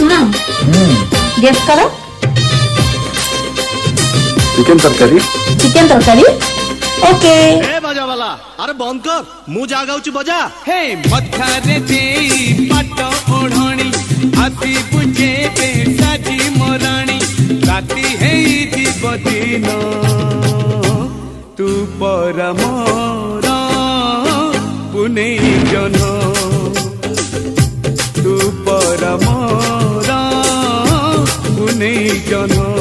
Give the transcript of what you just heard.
सुना गेस करो। चिकन तरकारी। चिकन तरकारी ओके। ए बजा वाला अरे बंद कर मु जागाउची बजा। हे मथारे देई पाट ओढ़णी हाथी बुझे पे साजी मोराणी राती हेई दिब दिन तू परमर पुनेई जन तू परमर पुनेई जन।